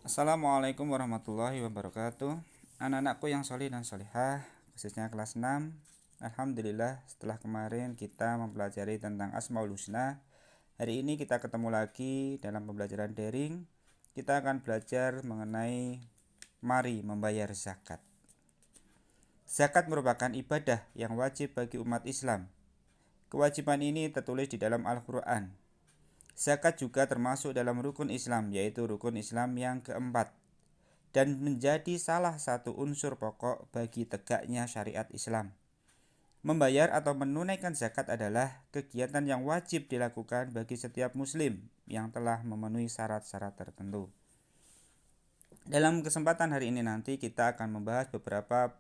Assalamualaikum warahmatullahi wabarakatuh. Anak-anakku yang solih dan solihah, khususnya kelas 6. Alhamdulillah, setelah kemarin kita mempelajari tentang Asmaul Husna, hari ini kita ketemu lagi dalam pembelajaran daring. Kita akan belajar mengenai mari membayar zakat. Zakat merupakan ibadah yang wajib bagi umat Islam. Kewajiban ini tertulis di dalam Al-Quran. Zakat juga termasuk dalam rukun Islam, yaitu rukun Islam yang keempat, dan menjadi salah satu unsur pokok bagi tegaknya syariat Islam. Membayar atau menunaikan zakat adalah kegiatan yang wajib dilakukan bagi setiap muslim yang telah memenuhi syarat-syarat tertentu. Dalam kesempatan hari ini nanti kita akan membahas beberapa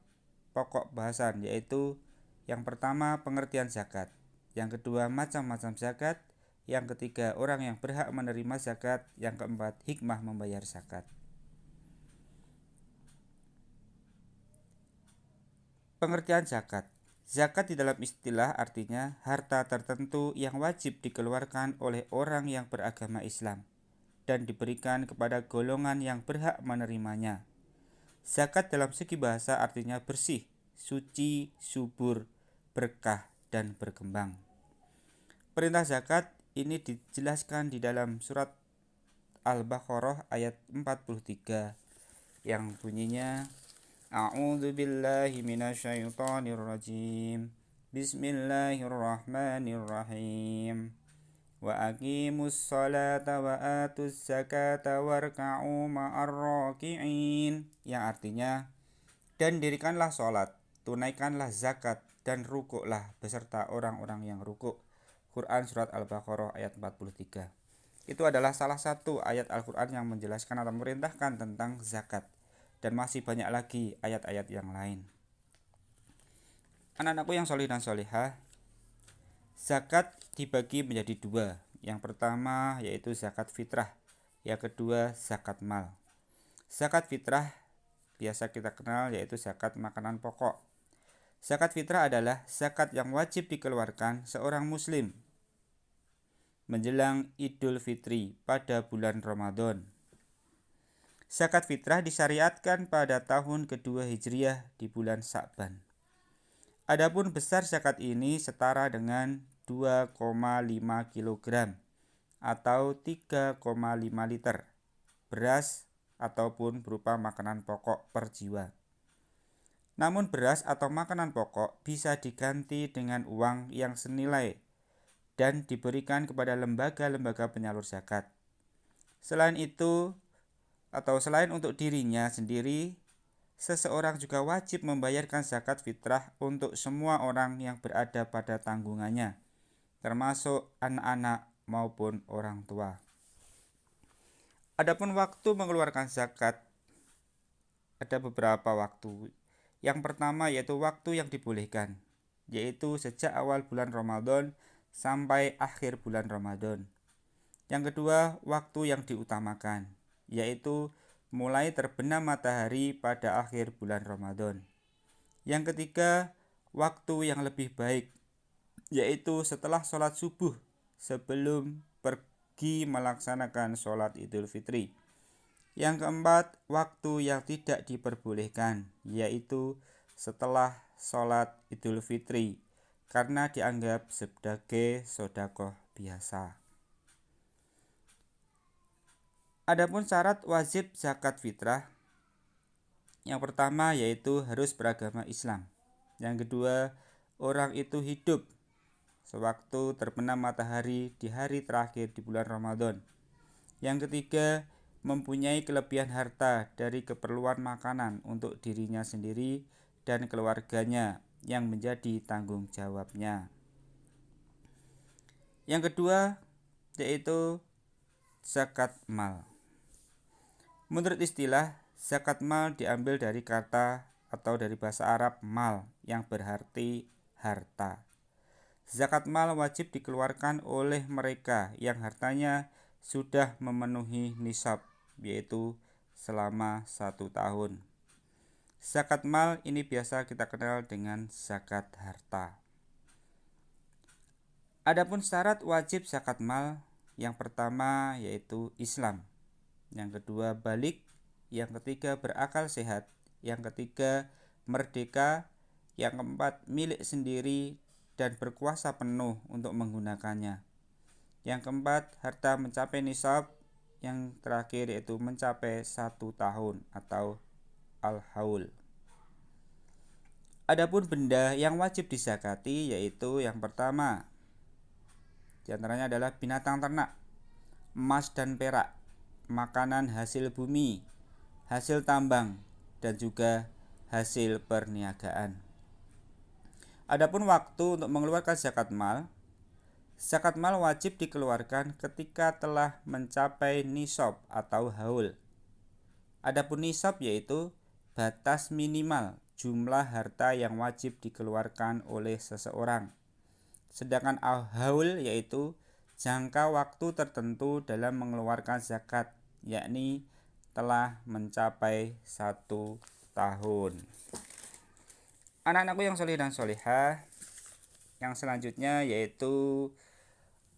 pokok bahasan, yaitu yang pertama pengertian zakat, yang kedua macam-macam zakat, yang ketiga orang yang berhak menerima zakat, yang keempat hikmah membayar zakat. Pengertian zakat. Zakat di dalam istilah artinya harta tertentu yang wajib dikeluarkan oleh orang yang beragama Islam dan diberikan kepada golongan yang berhak menerimanya. Zakat dalam segi bahasa artinya bersih, suci, subur, berkah, dan berkembang. Perintah zakat ini dijelaskan di dalam surat Al-Baqarah ayat 43 yang bunyinya A'udzu billahi minasyaitonir rajim. Bismillahirrahmanirrahim. Wa aqimus sholata wa atuz zakata warka'u ma'ar raki'in, yang artinya dan dirikanlah sholat, tunaikanlah zakat, dan rukuklah beserta orang-orang yang rukuk. Quran Surat Al-Baqarah ayat 43. Itu adalah salah satu ayat Al-Quran yang menjelaskan atau memerintahkan tentang zakat. Dan masih banyak lagi ayat-ayat yang lain. Anak-anakku yang solih dan solihah, zakat dibagi menjadi dua. Yang pertama yaitu zakat fitrah, yang kedua zakat mal. Zakat fitrah biasa kita kenal yaitu zakat makanan pokok. Zakat fitrah adalah zakat yang wajib dikeluarkan seorang muslim menjelang Idul Fitri pada bulan Ramadan. Zakat fitrah disyariatkan pada tahun kedua Hijriah di bulan Sa'ban. Adapun besar zakat ini setara dengan 2,5 kg atau 3,5 liter beras ataupun berupa makanan pokok per jiwa. Namun beras atau makanan pokok bisa diganti dengan uang yang senilai dan diberikan kepada lembaga-lembaga penyalur zakat. Selain untuk dirinya sendiri, seseorang juga wajib membayarkan zakat fitrah untuk semua orang yang berada pada tanggungannya, termasuk anak-anak maupun orang tua. Adapun waktu mengeluarkan zakat, ada beberapa waktu. Yang pertama yaitu waktu yang dibolehkan, yaitu sejak awal bulan Ramadan sampai akhir bulan Ramadan. Yang kedua, waktu yang diutamakan, yaitu mulai terbenam matahari pada akhir bulan Ramadan. Yang ketiga, waktu yang lebih baik, yaitu setelah sholat subuh sebelum pergi melaksanakan sholat Idul Fitri. Yang keempat, waktu yang tidak diperbolehkan, yaitu setelah sholat Idul Fitri, karena dianggap sebagai sedekah biasa. Adapun syarat wajib zakat fitrah, yang pertama yaitu harus beragama Islam. Yang kedua, orang itu hidup sewaktu terbenam matahari di hari terakhir di bulan Ramadan. Yang ketiga, mempunyai kelebihan harta dari keperluan makanan untuk dirinya sendiri dan keluarganya yang menjadi tanggung jawabnya. Yang kedua yaitu zakat mal. Menurut istilah, zakat mal diambil dari kata atau dari bahasa Arab mal yang berarti harta. Zakat mal wajib dikeluarkan oleh mereka yang hartanya sudah memenuhi nisab, yaitu selama 1 tahun. Zakat mal ini biasa kita kenal dengan zakat harta. Adapun syarat wajib zakat mal, yang pertama yaitu Islam, yang kedua balik, yang ketiga berakal sehat, yang ketiga merdeka, yang keempat milik sendiri dan berkuasa penuh untuk menggunakannya. Yang keempat harta mencapai nisab, yang terakhir yaitu mencapai 1 tahun atau al-haul. Adapun benda yang wajib dizakati yaitu yang pertama di antaranya adalah binatang ternak, emas dan perak, makanan hasil bumi, hasil tambang, dan juga hasil perniagaan. Adapun waktu untuk mengeluarkan zakat mal wajib dikeluarkan ketika telah mencapai nisab atau haul. Adapun nisab yaitu batas minimal jumlah harta yang wajib dikeluarkan oleh seseorang. Sedangkan al-haul yaitu jangka waktu tertentu dalam mengeluarkan zakat, yakni telah mencapai 1 tahun. Anak-anakku yang soleh dan solehah, yang selanjutnya yaitu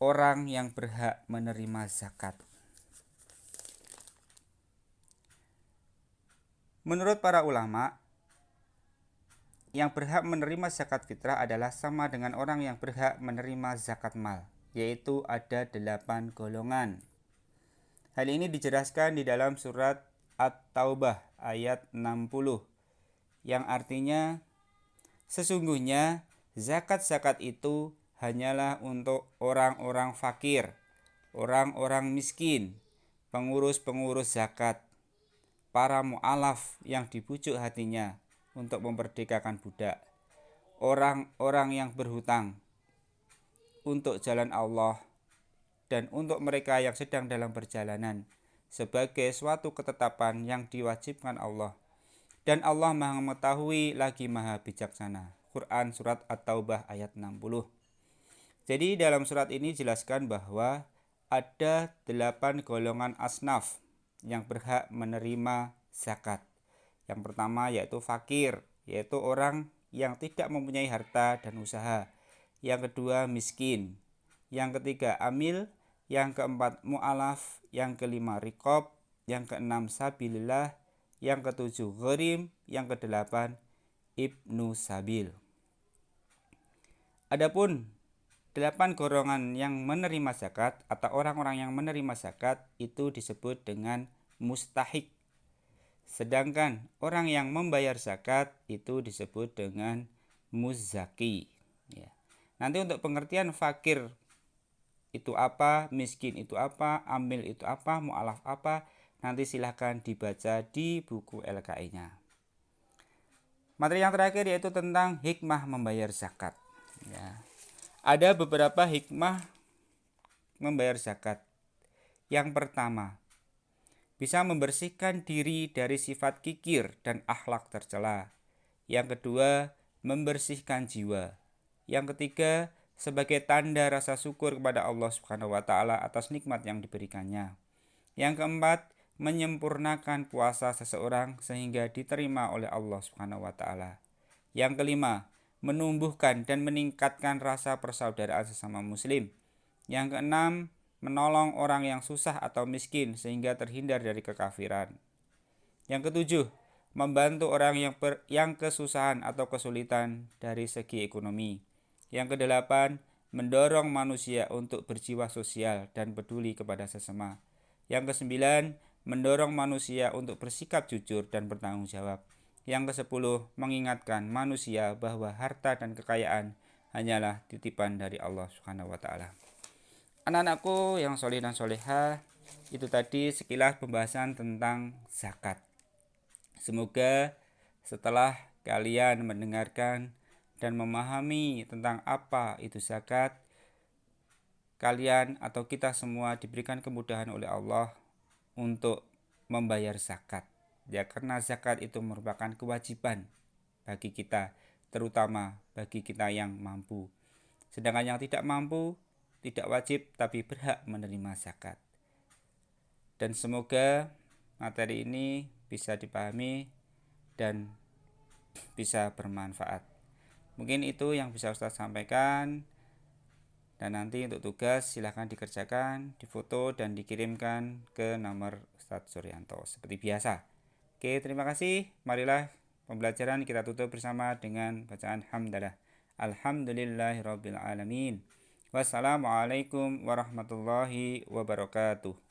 orang yang berhak menerima zakat. Menurut para ulama, yang berhak menerima zakat fitrah adalah sama dengan orang yang berhak menerima zakat mal, yaitu ada 8 golongan. Hal ini dijelaskan di dalam surat At-Taubah ayat 60, yang artinya sesungguhnya zakat-zakat itu hanyalah untuk orang-orang fakir, orang-orang miskin, pengurus-pengurus zakat, para mu'alaf yang dibujuk hatinya untuk memerdekakan budak, orang-orang yang berhutang untuk jalan Allah, dan untuk mereka yang sedang dalam perjalanan sebagai suatu ketetapan yang diwajibkan Allah. Dan Allah Maha mengetahui lagi Maha bijaksana. Quran surat At-Taubah ayat 60. Jadi dalam surat ini jelaskan bahwa ada 8 golongan asnaf yang berhak menerima zakat. Yang pertama yaitu fakir, yaitu orang yang tidak mempunyai harta dan usaha. Yang kedua miskin. Yang ketiga amil. Yang keempat mu'alaf. Yang kelima riqab. Yang keenam sabilillah. Yang ketujuh gharim. Yang kedelapan ibnu sabil. Adapun 8 golongan yang menerima zakat atau orang-orang yang menerima zakat itu disebut dengan mustahik. Sedangkan orang yang membayar zakat itu disebut dengan muzzaki. Ya. Nanti untuk pengertian fakir itu apa, miskin itu apa, amil itu apa, mu'alaf apa, nanti silahkan dibaca di buku LKI-nya. Materi yang terakhir yaitu tentang hikmah membayar zakat. Ya. Ada beberapa hikmah membayar zakat. Yang pertama, bisa membersihkan diri dari sifat kikir dan akhlak tercela. Yang kedua, membersihkan jiwa. Yang ketiga, sebagai tanda rasa syukur kepada Allah Subhanahu wa taala atas nikmat yang diberikannya. Yang keempat, menyempurnakan puasa seseorang sehingga diterima oleh Allah Subhanahu wa taala. Yang kelima, menumbuhkan dan meningkatkan rasa persaudaraan sesama muslim. Yang keenam, menolong orang yang susah atau miskin sehingga terhindar dari kekafiran. Yang ketujuh, membantu orang yang kesusahan atau kesulitan dari segi ekonomi. Yang kedelapan, mendorong manusia untuk berjiwa sosial dan peduli kepada sesama. Yang kesembilan, mendorong manusia untuk bersikap jujur dan bertanggung jawab. Yang kesepuluh, mengingatkan manusia bahwa harta dan kekayaan hanyalah titipan dari Allah Subhanahu wa taala. Anak-anakku yang soleh dan soleha, itu tadi sekilas pembahasan tentang zakat. Semoga setelah kalian mendengarkan dan memahami tentang apa itu zakat, kalian atau kita semua diberikan kemudahan oleh Allah untuk membayar zakat. Ya, karena zakat itu merupakan kewajiban bagi kita, terutama bagi kita yang mampu. Sedangkan yang tidak mampu tidak wajib tapi berhak menerima zakat. Dan semoga materi ini bisa dipahami dan bisa bermanfaat. Mungkin itu yang bisa Ustaz sampaikan. Dan nanti untuk tugas silahkan dikerjakan, difoto dan dikirimkan ke nomor Ustaz Suryanto seperti biasa. Oke, terima kasih. Marilah pembelajaran kita tutup bersama dengan bacaan hamdalah. Alhamdulillahirabbil alamin. Wassalamualaikum warahmatullahi wabarakatuh.